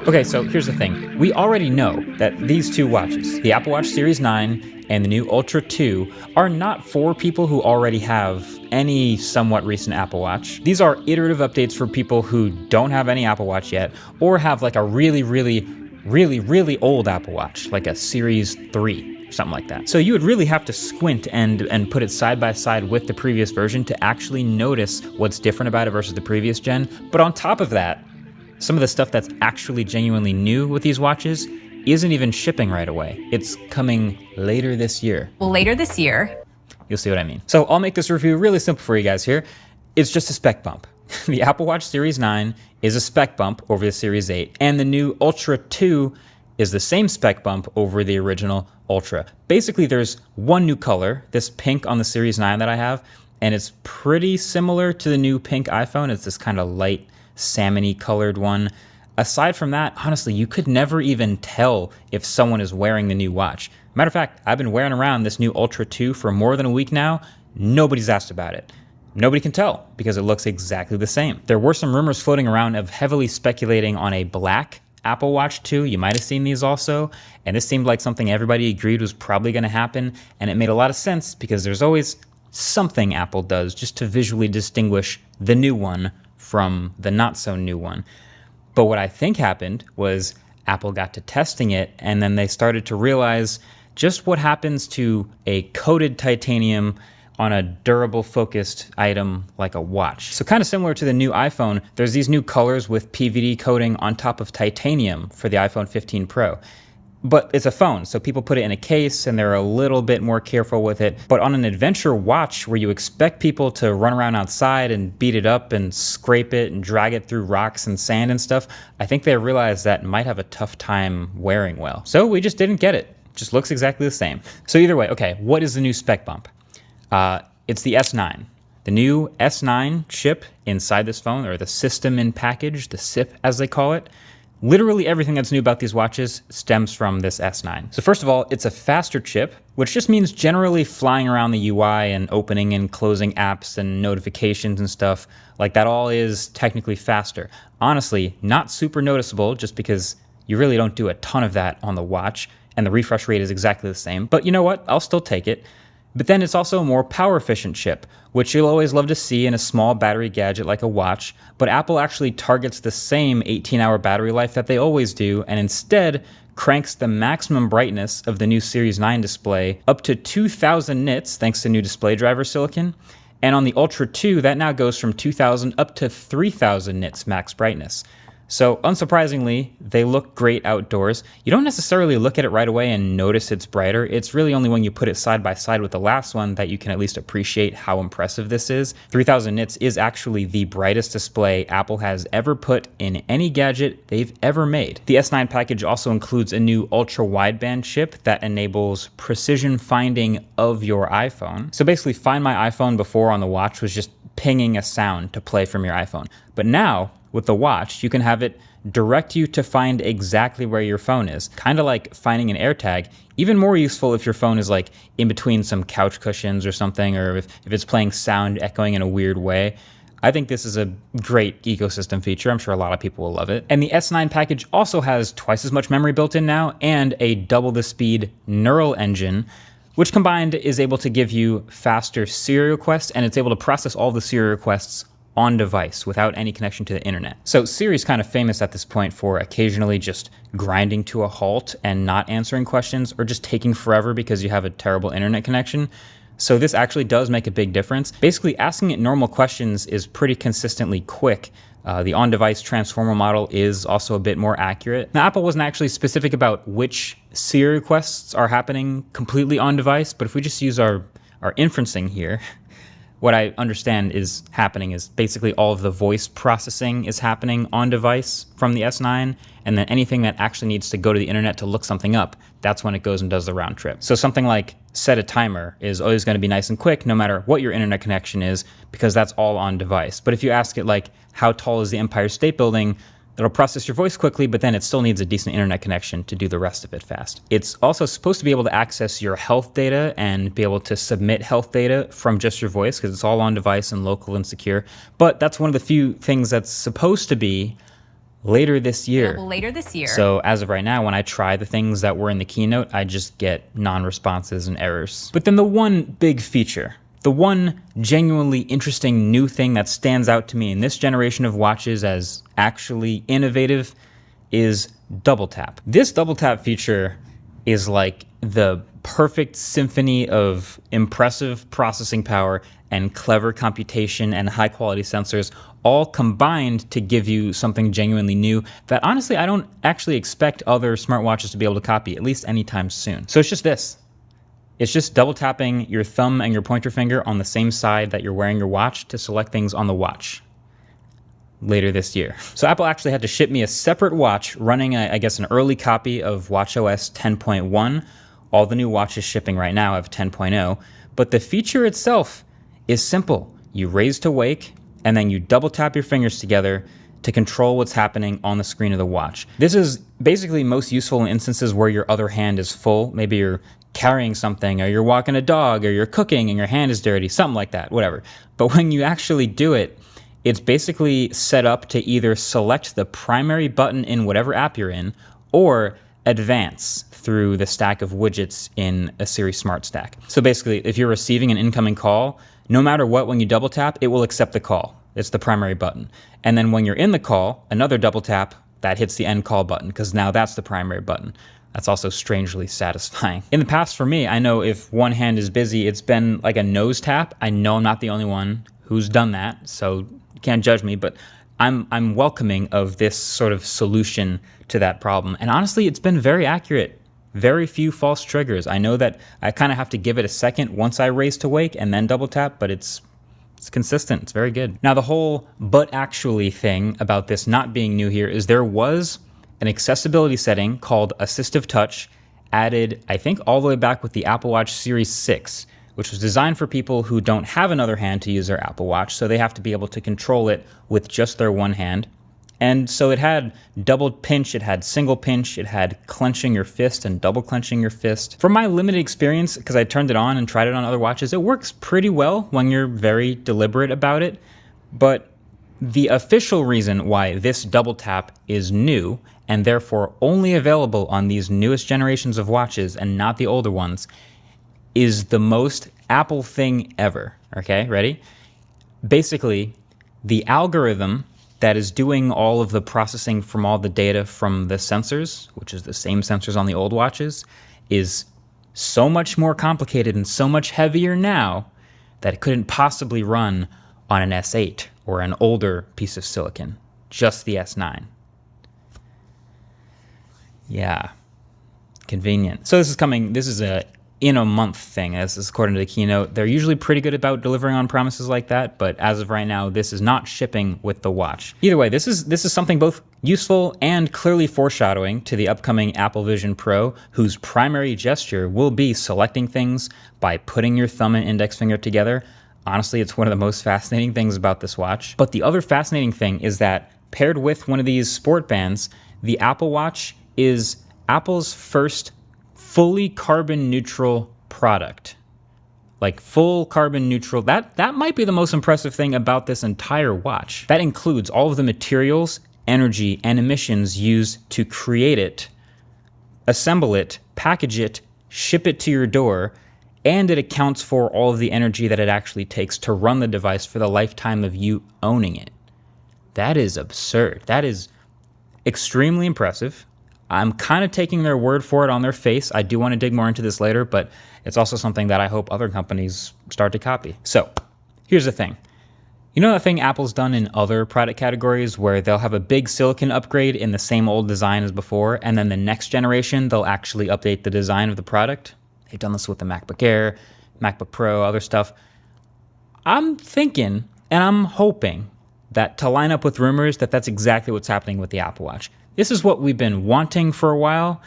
Okay, so here's the thing. We already know that these two watches, the Apple Watch Series 9 and the new Ultra 2, are not for people who already have any somewhat recent Apple Watch. These are iterative updates for people who don't have any Apple Watch yet, or have like a really old Apple Watch, like a Series 3, something like that. So you would really have to squint and put it side by side with the previous version to actually notice what's different about it versus the previous gen. But on top of that, some of the stuff that's actually genuinely new with these watches isn't even shipping right away. It's coming later this year. Well, later this year. You'll see what I mean. So I'll make this review really simple for you guys here. It's just a spec bump. The Apple Watch Series 9 is a spec bump over the Series 8, and the new Ultra 2 is the same spec bump over the original Ultra. Basically, there's one new color, this pink on the Series 9 that I have, and it's pretty similar to the new pink iPhone. It's this kind of light salmony colored one. Aside from that, honestly, you could never even tell if someone is wearing the new watch. Matter of fact, I've been wearing around this new Ultra 2 for more than a week now. Nobody's asked about it. Nobody can tell because it looks exactly the same. There were some rumors floating around of heavily speculating on a black Apple Watch 2. You might have seen these also, and this seemed like something everybody agreed was probably going to happen, and it made a lot of sense because there's always something Apple does just to visually distinguish the new one from the not so new one. But what I think happened was Apple got to testing it, and then they started to realize just what happens to a coated titanium on a durable focused item like a watch. So kind of similar to the new iPhone, there's these new colors with PVD coating on top of titanium for the iPhone 15 Pro. But it's a phone, so people put it in a case and they're a little bit more careful with it. But on an adventure watch where you expect people to run around outside and beat it up and scrape it and drag it through rocks and sand and stuff, I think they realized that might have a tough time wearing well. So we just didn't get it. Just looks exactly the same. So either way, okay, what is the new spec bump? It's the S9. The new S9 chip inside this phone, or the system in package, the SIP as they call it. Literally everything that's new about these watches stems from this S9. So first of all, it's a faster chip, which just means generally flying around the UI and opening and closing apps and notifications and stuff, like that all is technically faster. Honestly, not super noticeable just because you really don't do a ton of that on the watch, and the refresh rate is exactly the same. But you know what? I'll still take it. But then it's also a more power-efficient chip, which you'll always love to see in a small battery gadget like a watch, but Apple actually targets the same 18-hour battery life that they always do, and instead cranks the maximum brightness of the new Series 9 display up to 2,000 nits thanks to new display driver silicon, and on the Ultra 2, that now goes from 2,000 up to 3,000 nits max brightness. So unsurprisingly, they look great outdoors. You don't necessarily look at it right away and notice it's brighter. It's really only when you put it side by side with the last one that you can at least appreciate how impressive this is. 3000 nits is actually the brightest display Apple has ever put in any gadget they've ever made. The S9 package also includes a new ultra wideband chip that enables precision finding of your iPhone. So basically, Find My iPhone before on the watch was just pinging a sound to play from your iPhone. But now, with the watch, you can have it direct you to find exactly where your phone is. Kind of like finding an AirTag, even more useful if your phone is like in between some couch cushions or something, or if it's playing sound echoing in a weird way. I think this is a great ecosystem feature. I'm sure a lot of people will love it. And the S9 package also has twice as much memory built in now and a double the speed neural engine, which combined is able to give you faster Siri requests, and it's able to process all the Siri requests on device without any connection to the internet. So Siri's kind of famous at this point for occasionally just grinding to a halt and not answering questions, or just taking forever because you have a terrible internet connection. So this actually does make a big difference. Basically, asking it normal questions is pretty consistently quick. The on-device transformer model is also a bit more accurate. Now, Apple wasn't actually specific about which Siri requests are happening completely on-device, but if we just use our inferencing here, what I understand is happening is basically all of the voice processing is happening on device from the S9, and then anything that actually needs to go to the internet to look something up, that's when it goes and does the round trip. So something like set a timer is always going to be nice and quick no matter what your internet connection is, because that's all on device. But if you ask it like, how tall is the Empire State Building, it'll process your voice quickly, but then it still needs a decent internet connection to do the rest of it fast. It's also supposed to be able to access your health data and be able to submit health data from just your voice, because it's all on device and local and secure. But that's one of the few things that's supposed to be later this year. Available later this year. So as of right now, when I try the things that were in the keynote, I just get non-responses and errors. But then the one big feature, the one genuinely interesting new thing that stands out to me in this generation of watches as actually innovative is double tap. This double tap feature is like the perfect symphony of impressive processing power and clever computation and high quality sensors all combined to give you something genuinely new that honestly I don't actually expect other smartwatches to be able to copy, at least anytime soon. So it's just this. It's just double tapping your thumb and your pointer finger on the same side that you're wearing your watch to select things on the watch later this year. So Apple actually had to ship me a separate watch running, I guess, an early copy of watchOS 10.1. All the new watches shipping right now have 10.0, but the feature itself is simple. You raise to wake, and then you double tap your fingers together to control what's happening on the screen of the watch. This is basically most useful in instances where your other hand is full. Maybe you're carrying something, or you're walking a dog, or you're cooking and your hand is dirty, something like that, whatever. But when you actually do it, it's basically set up to either select the primary button in whatever app you're in, or advance through the stack of widgets in a Siri Smart Stack. So basically, if you're receiving an incoming call, no matter what, when you double tap, it will accept the call. It's the primary button. And then when you're in the call, another double tap, that hits the end call button, because now that's the primary button. That's also strangely satisfying. In the past for me, I know if one hand is busy, it's been like a nose tap. I know I'm not the only one who's done that, so you can't judge me, but I'm welcoming of this sort of solution to that problem. And honestly, it's been very accurate. Very few false triggers. I know that I kind of have to give it a second once I raise to wake and then double tap, but it's consistent. It's very good. Now, the whole but actually thing about this not being new here is there was an accessibility setting called Assistive Touch added, I think, all the way back with the Apple Watch Series 6, which was designed for people who don't have another hand to use their Apple Watch, so they have to be able to control it with just their one hand. And so it had double pinch, it had single pinch, it had clenching your fist and double clenching your fist. From my limited experience, because I turned it on and tried it on other watches, it works pretty well when you're very deliberate about it. But the official reason why this double tap is new, and therefore only available on these newest generations of watches and not the older ones, is the most Apple thing ever. Okay, ready? Basically, the algorithm that is doing all of the processing from all the data from the sensors, which is the same sensors on the old watches, is so much more complicated and so much heavier now that it couldn't possibly run on an S8 or an older piece of silicon, just the S9. Yeah, convenient. So this is a in a month thing. This is according to the keynote. They're usually pretty good about delivering on promises like that, but as of right now, this is not shipping with the watch. Either way, this is something both useful and clearly foreshadowing to the upcoming Apple Vision Pro, whose primary gesture will be selecting things by putting your thumb and index finger together. Honestly, it's one of the most fascinating things about this watch. But the other fascinating thing is that paired with one of these sport bands, the Apple Watch is Apple's first fully carbon neutral product. Like full carbon neutral. That might be the most impressive thing about this entire watch. That includes all of the materials, energy, and emissions used to create it, assemble it, package it, ship it to your door, and it accounts for all of the energy that it actually takes to run the device for the lifetime of you owning it. That is absurd. That is extremely impressive. I'm kind of taking their word for it on their face. I do want to dig more into this later, but it's also something that I hope other companies start to copy. So here's the thing. You know that thing Apple's done in other product categories where they'll have a big silicon upgrade in the same old design as before, and then the next generation, they'll actually update the design of the product? They've done this with the MacBook Air, MacBook Pro, other stuff. I'm thinking, and I'm hoping, that to line up with rumors that that's exactly what's happening with the Apple Watch. This is what we've been wanting for a while.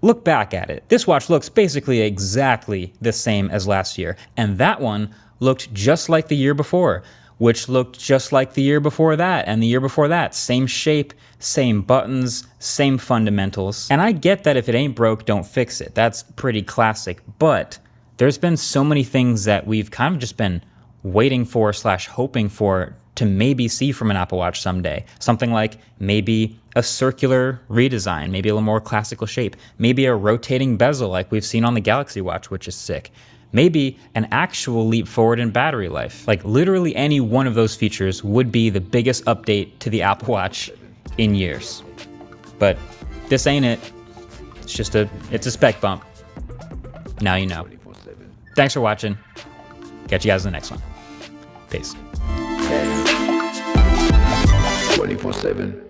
Look back at it. This watch looks basically exactly the same as last year, and that one looked just like the year before, which looked just like the year before that, and the year before that. Same shape, same buttons, same fundamentals. And I get that if it ain't broke, don't fix it. That's pretty classic, but there's been so many things that we've kind of just been waiting for / hoping for to maybe see from an Apple Watch someday. Something like maybe a circular redesign, maybe a little more classical shape, maybe a rotating bezel like we've seen on the Galaxy Watch, which is sick. Maybe an actual leap forward in battery life. Like literally any one of those features would be the biggest update to the Apple Watch in years. But this ain't it. It's a spec bump. Now you know. Thanks for watching. Catch you guys in the next one. Peace. 24/7.